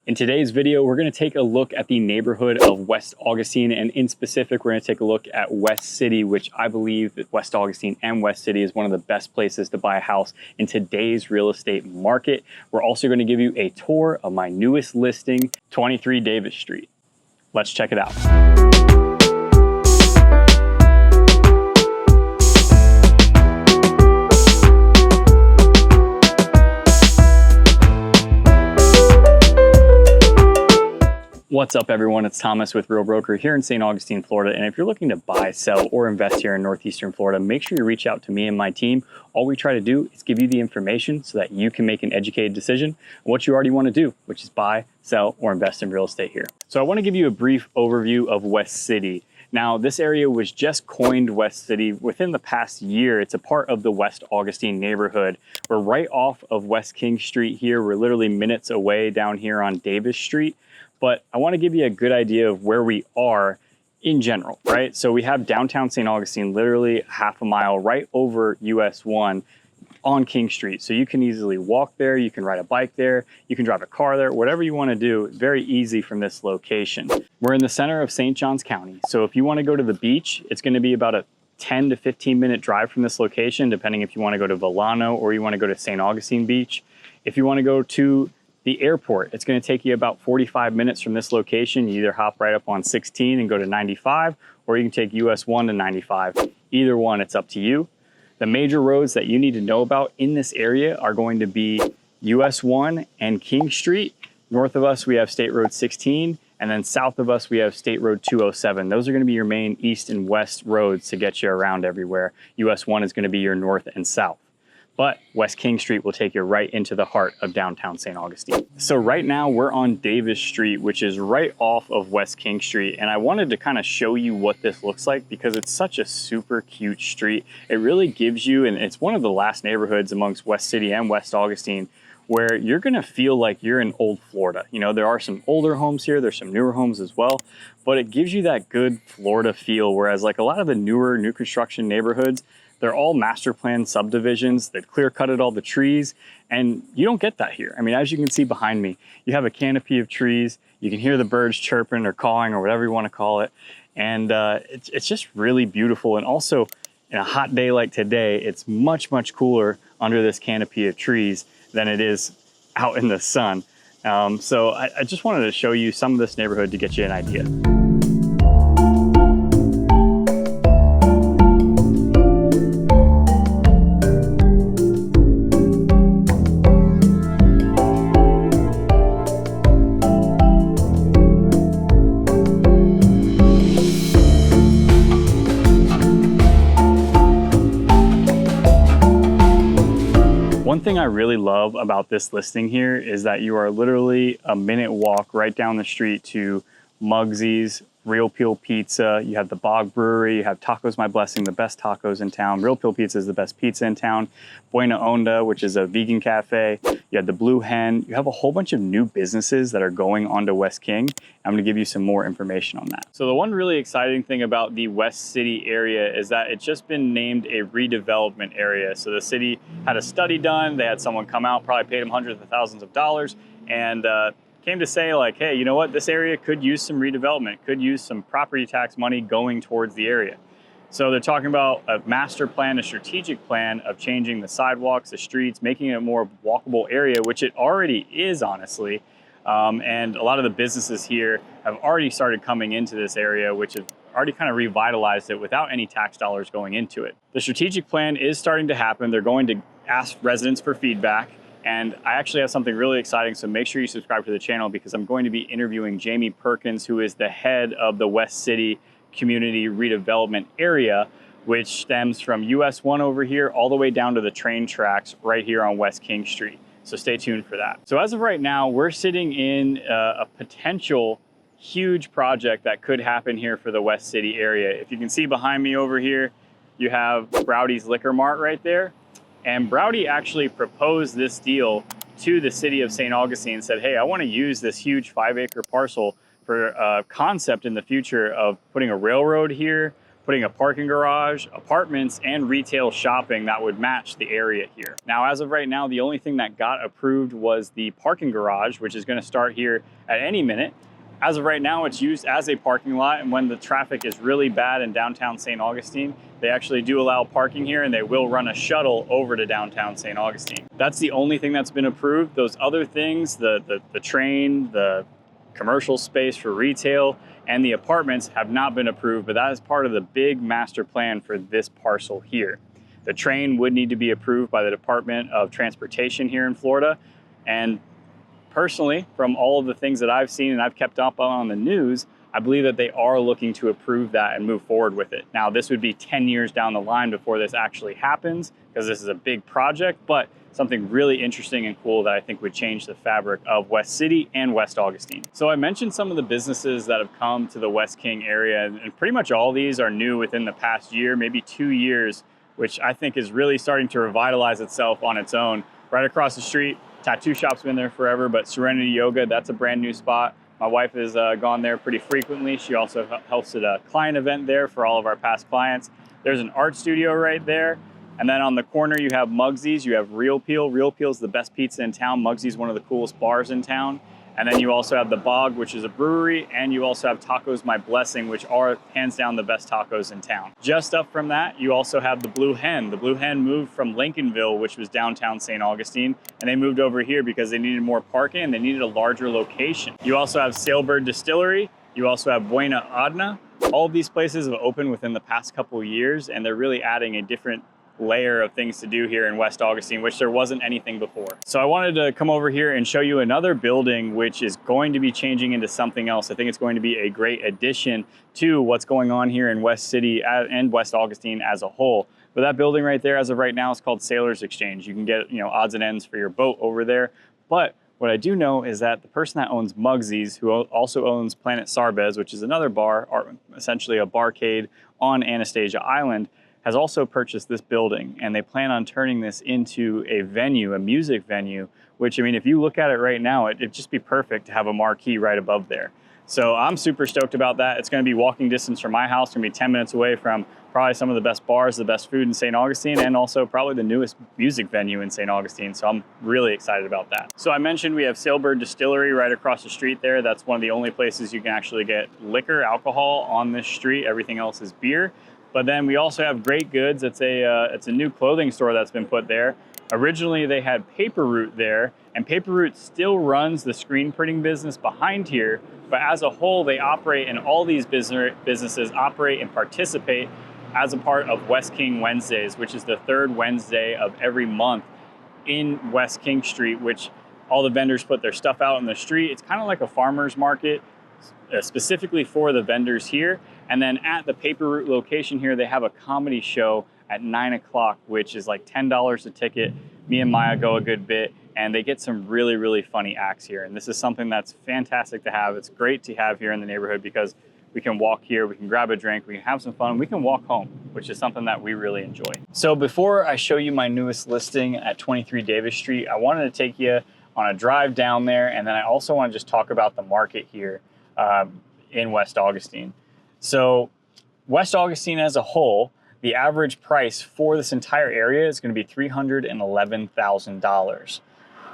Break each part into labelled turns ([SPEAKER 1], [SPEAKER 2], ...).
[SPEAKER 1] In today's video, we're going to take a look at the neighborhood of West Augustine, and in specific, we're going to take a look at West City, which I believe that West Augustine and West City is one of the best places to buy a house in today's real estate market. We're also going to give you a tour of my newest listing, 23 Davis Street. Let's check it out. What's up everyone, it's Thomas with Real Broker here in St. Augustine, Florida. And if you're looking to buy, sell, or invest here in Northeastern Florida, make sure you reach out to me and my team. All we try to do is give you the information so that you can make an educated decision on what you already want to do, which is buy, sell, or invest in real estate here. So I want to give you a brief overview of West City. Now, this area was just coined West City within the past year. It's a part of the West Augustine neighborhood. We're right off of West King Street here. We're literally minutes away down here on Davis Street. But I want to give you a good idea of where we are in general, right? So we have downtown St. Augustine, literally half a mile right over US 1 on King Street. So you can easily walk there, you can ride a bike there, you can drive a car there, whatever you want to do, very easy from this location. We're in the center of St. Johns County. So if you want to go to the beach, it's going to be about a 10 to 15 minute drive from this location, depending if you want to go to Villano or you want to go to St. Augustine Beach. If you want to go to the airport, it's going to take you about 45 minutes from this location. You either hop right up on 16 and go to 95, or you can take US 1 to 95. Either one, it's up to you. The major roads that you need to know about in this area are going to be US 1 and King Street. North of us, we have State Road 16, and then south of us, we have State Road 207. Those are going to be your main east and west roads to get you around everywhere. US 1 is going to be your north and south. But West King Street will take you right into the heart of downtown St. Augustine. So right now we're on Davis Street, which is right off of West King Street. And I wanted to kind of show you what this looks like because it's such a super cute street. It really gives you, and it's one of the last neighborhoods amongst West City and West Augustine where you're gonna feel like you're in old Florida. You know, there are some older homes here, there's some newer homes as well, but it gives you that good Florida feel. Whereas like a lot of the new construction neighborhoods, they're all master plan subdivisions that clear cutted all the trees, and you don't get that here. I mean, as you can see behind me, you have a canopy of trees. You can hear the birds chirping or cawing or whatever you want to call it. And it's just really beautiful. And also in a hot day like today, it's much, much cooler under this canopy of trees than it is out in the sun. So I just wanted to show you some of this neighborhood to get you an idea. One thing I really love about this listing here is that you are literally a minute walk right down the street to Mugsy's, Real Peel Pizza. You have the Bog Brewery, you have Tacos My Blessing, the best tacos in town. Real Peel Pizza is the best pizza in town. Buena Onda, which is a vegan cafe. You have the Blue Hen. You have a whole bunch of new businesses that are going onto West King. I'm gonna give you some more information on that. So the one really exciting thing about the West City area is that it's just been named a redevelopment area. So the city had a study done. They had someone come out, probably paid them hundreds of thousands of dollars, and came to say like, hey, you know what? This area could use some redevelopment, could use some property tax money going towards the area. So they're talking about a master plan, a strategic plan of changing the sidewalks, the streets, making it a more walkable area, which it already is, honestly. And a lot of the businesses here have already started coming into this area, which have already kind of revitalized it without any tax dollars going into it. The strategic plan is starting to happen. They're going to ask residents for feedback. And I actually have something really exciting, so make sure you subscribe to the channel because I'm going to be interviewing Jamie Perkins, who is the head of the West City Community Redevelopment Area, which stems from US 1 over here all the way down to the train tracks right here on West King Street. So stay tuned for that. So as of right now, we're sitting in a potential huge project that could happen here for the West City area. If you can see behind me over here, you have Browdy's Liquor Mart right there. And Browdy actually proposed this deal to the city of St. Augustine and said, hey, I want to use this huge 5-acre parcel for a concept in the future of putting a railroad here, putting a parking garage, apartments, and retail shopping that would match the area here. Now, as of right now, the only thing that got approved was the parking garage, which is going to start here at any minute. As of right now, it's used as a parking lot, and when the traffic is really bad in downtown St. Augustine, they actually do allow parking here, and they will run a shuttle over to downtown St. Augustine. That's the only thing that's been approved. Those other things, the train, the commercial space for retail, and the apartments have not been approved, but that is part of the big master plan for this parcel here. The train would need to be approved by the Department of Transportation here in Florida. And personally, from all of the things that I've seen and I've kept up on the news, I believe that they are looking to approve that and move forward with it. Now, this would be 10 years down the line before this actually happens, because this is a big project, but something really interesting and cool that I think would change the fabric of West City and West Augustine. So I mentioned some of the businesses that have come to the West King area, and pretty much all these are new within the past year, maybe 2 years, which I think is really starting to revitalize itself on its own. Right across the street, tattoo shop's been there forever, but Serenity Yoga, that's a brand new spot. My wife has gone there pretty frequently. She also helps at a client event there for all of our past clients. There's an art studio right there. And then on the corner, you have Mugsy's, you have Real Peel. Real Peel is the best pizza in town. Mugsy's one of the coolest bars in town. And then you also have The Bog, which is a brewery, and you also have Tacos My Blessing, which are hands down the best tacos in town. Just up from that, you also have the Blue Hen. The Blue Hen moved from Lincolnville, which was downtown St. Augustine, and they moved over here because they needed more parking and they needed a larger location. You also have Sailbird Distillery. You also have Buena Adna. All of these places have opened within the past couple of years, and they're really adding a different layer of things to do here in West Augustine, which there wasn't anything before. So I wanted to come over here and show you another building which is going to be changing into something else. I think it's going to be a great addition to what's going on here in West City and West Augustine as a whole. But that building right there, as of right now, is called Sailors Exchange. You can get, odds and ends for your boat over there. But what I do know is that the person that owns Mugsy's, who also owns Planet Sarbez, which is another bar, or essentially a barcade on Anastasia Island, has also purchased this building, and they plan on turning this into a venue, a music venue, which, I mean, if you look at it right now, it'd just be perfect to have a marquee right above there. So I'm super stoked about that. It's going to be walking distance from my house. It's going to be 10 minutes away from probably some of the best bars, the best food in St. Augustine, and also probably the newest music venue in St. Augustine. So I'm really excited about that. So I mentioned we have Sailbird Distillery right across the street there. That's one of the only places you can actually get liquor, alcohol on this street. Everything else is beer. But then we also have Great Goods. It's a new clothing store that's been put there. Originally, they had Paper Route there, and Paper Route still runs the screen printing business behind here. But as a whole, they operate, and all these businesses operate and participate as a part of West King Wednesdays, which is the third Wednesday of every month in West King Street, which all the vendors put their stuff out on the street. It's kind of like a farmer's market, specifically for the vendors here. And then at the Paper Route location here, they have a comedy show at 9 o'clock, which is like $10 a ticket. Me and Maya go a good bit, and they get some really, really funny acts here. And this is something that's fantastic to have. It's great to have here in the neighborhood because we can walk here, we can grab a drink, we can have some fun, we can walk home, which is something that we really enjoy. So before I show you my newest listing at 23 Davis Street, I wanted to take you on a drive down there, and then I also want to just talk about the market here in West Augustine. So West Augustine as a whole, the average price for this entire area is going to be $311,000.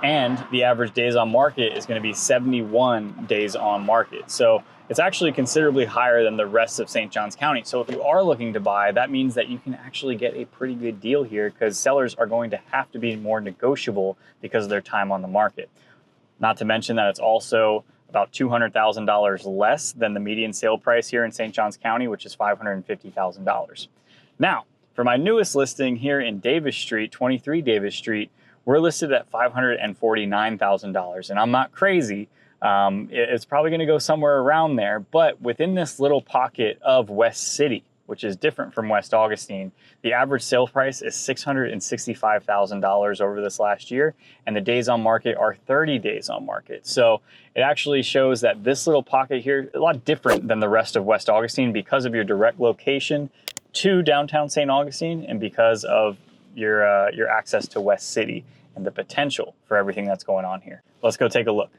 [SPEAKER 1] And the average days on market is going to be 71 days on market. So it's actually considerably higher than the rest of St. Johns County. So if you are looking to buy, that means that you can actually get a pretty good deal here, because sellers are going to have to be more negotiable because of their time on the market. Not to mention that it's also about $200,000 less than the median sale price here in St. Johns County, which is $550,000. Now, for my newest listing here in Davis Street, 23 Davis Street, we're listed at $549,000. And I'm not crazy. It's probably going to go somewhere around there. But within this little pocket of West City, which is different from West Augustine, the average sale price is $665,000 over this last year, and the days on market are 30 days on market. So it actually shows that this little pocket here is a lot different than the rest of West Augustine because of your direct location to downtown St. Augustine, and because of your access to West City and the potential for everything that's going on here. Let's go take a look.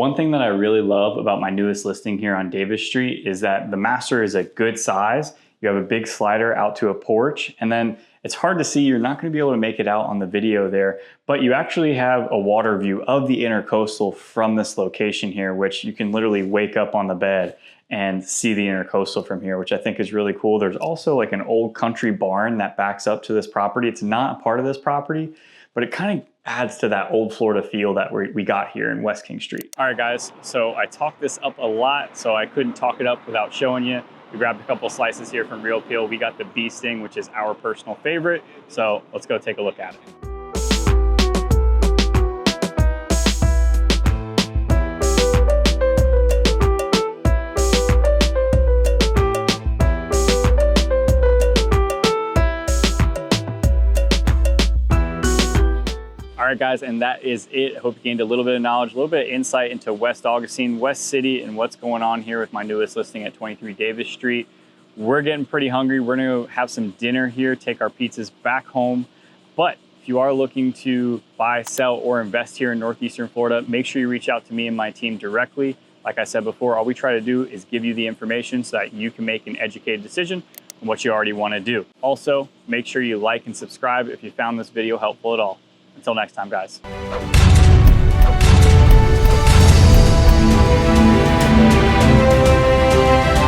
[SPEAKER 1] one thing that I really love about my newest listing here on Davis Street is that the master is a good size. You have a big slider out to a porch, and then it's hard to see, you're not going to be able to make it out on the video there, but you actually have a water view of the Intracoastal from this location here, which you can literally wake up on the bed and see the Intracoastal from here, which I think is really cool. There's also like an old country barn that backs up to this property. It's not a part of this property, but it kind of adds to that old Florida feel that we got here in West King Street. All right, guys, so I talked this up a lot, so I couldn't talk it up without showing you. We grabbed a couple slices here from Real Peel. We got the bee sting, which is our personal favorite. So let's go take a look at it. All right, guys, and that is it. I hope you gained a little bit of knowledge, a little bit of insight into West Augustine, West City, and what's going on here with my newest listing at 23 Davis Street. We're getting pretty hungry. We're gonna have some dinner here, take our pizzas back home. But if you are looking to buy, sell, or invest here in Northeastern Florida, make sure you reach out to me and my team directly. Like I said before, all we try to do is give you the information so that you can make an educated decision on what you already wanna do. Also, make sure you like and subscribe if you found this video helpful at all. Until next time, guys.